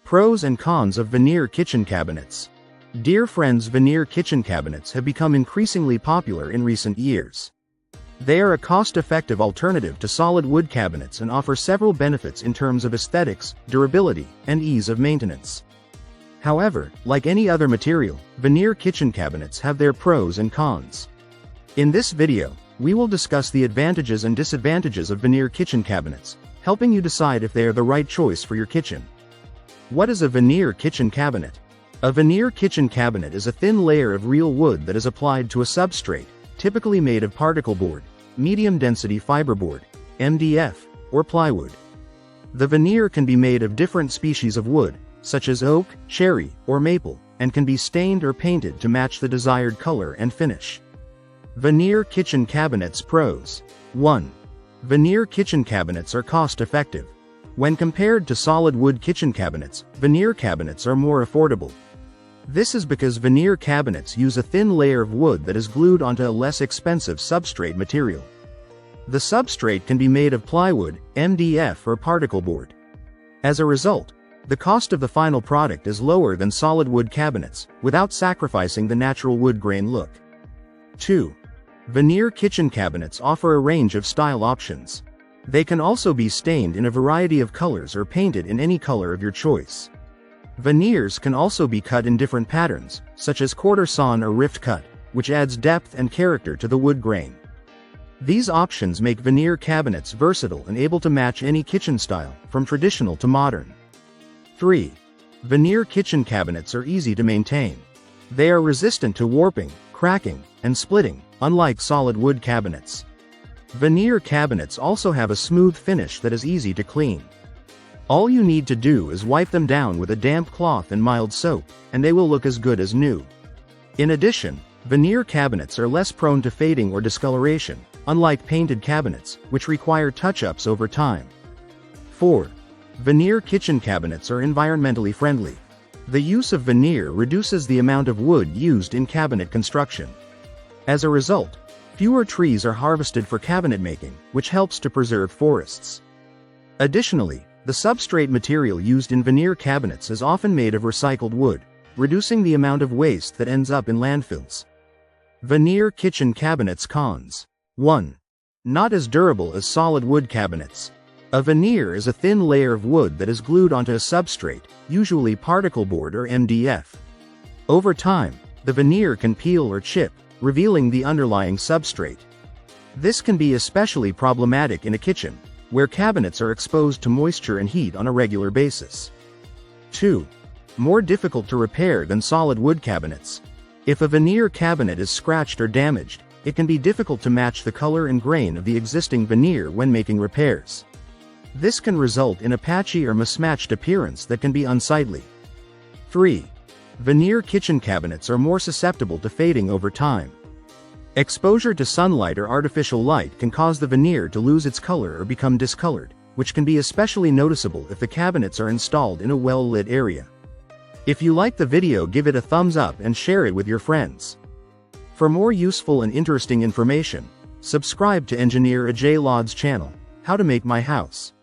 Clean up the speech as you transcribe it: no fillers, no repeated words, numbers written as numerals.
Pros and cons of veneer kitchen cabinets. Dear friends, veneer kitchen cabinets have become increasingly popular in recent years. They are a cost-effective alternative to solid wood cabinets and offer several benefits in terms of aesthetics, durability, and ease of maintenance. However, like any other material, veneer kitchen cabinets have their pros and cons. In this video, we will discuss the advantages and disadvantages of veneer kitchen cabinets, helping you decide if they are the right choice for your kitchen. What is a veneer kitchen cabinet? A veneer kitchen cabinet is a thin layer of real wood that is applied to a substrate, typically made of particle board, medium-density fiberboard, MDF, or plywood. The veneer can be made of different species of wood, such as oak, cherry, or maple, and can be stained or painted to match the desired color and finish. Veneer kitchen cabinets pros. 1. Veneer kitchen cabinets are cost-effective. When compared to solid wood kitchen cabinets, veneer cabinets are more affordable. This is because veneer cabinets use a thin layer of wood that is glued onto a less expensive substrate material. The substrate can be made of plywood, MDF, or particle board. As a result, the cost of the final product is lower than solid wood cabinets, without sacrificing the natural wood grain look. 2. Veneer kitchen cabinets offer a range of style options. They can also be stained in a variety of colors or painted in any color of your choice. Veneers can also be cut in different patterns, such as quarter sawn or rift cut, which adds depth and character to the wood grain. These options make veneer cabinets versatile and able to match any kitchen style, from traditional to modern. 3. Veneer kitchen cabinets are easy to maintain. They are resistant to warping, cracking, and splitting, unlike solid wood cabinets. Veneer cabinets also have a smooth finish that is easy to clean. All you need to do is wipe them down with a damp cloth and mild soap, and they will look as good as new. In addition, veneer cabinets are less prone to fading or discoloration, unlike painted cabinets, which require touch-ups over time. 4. Veneer kitchen cabinets are environmentally friendly. The use of veneer reduces the amount of wood used in cabinet construction. As a result, fewer trees are harvested for cabinet making, which helps to preserve forests. Additionally, the substrate material used in veneer cabinets is often made of recycled wood, reducing the amount of waste that ends up in landfills. Veneer kitchen cabinets cons. 1. Not as durable as solid wood cabinets. A veneer is a thin layer of wood that is glued onto a substrate, usually particle board or MDF. Over time, the veneer can peel or chip, revealing the underlying substrate. This can be especially problematic in a kitchen, where cabinets are exposed to moisture and heat on a regular basis. 2. More difficult to repair than solid wood cabinets. If a veneer cabinet is scratched or damaged, it can be difficult to match the color and grain of the existing veneer when making repairs. This can result in a patchy or mismatched appearance that can be unsightly. 3. Veneer kitchen cabinets are more susceptible to fading over time. Exposure to sunlight or artificial light can cause the veneer to lose its color or become discolored, which can be especially noticeable if the cabinets are installed in a well-lit area. If you like the video, give it a thumbs up and share it with your friends. For more useful and interesting information, subscribe to Engineer Ajay Lod's channel, How to Make My House.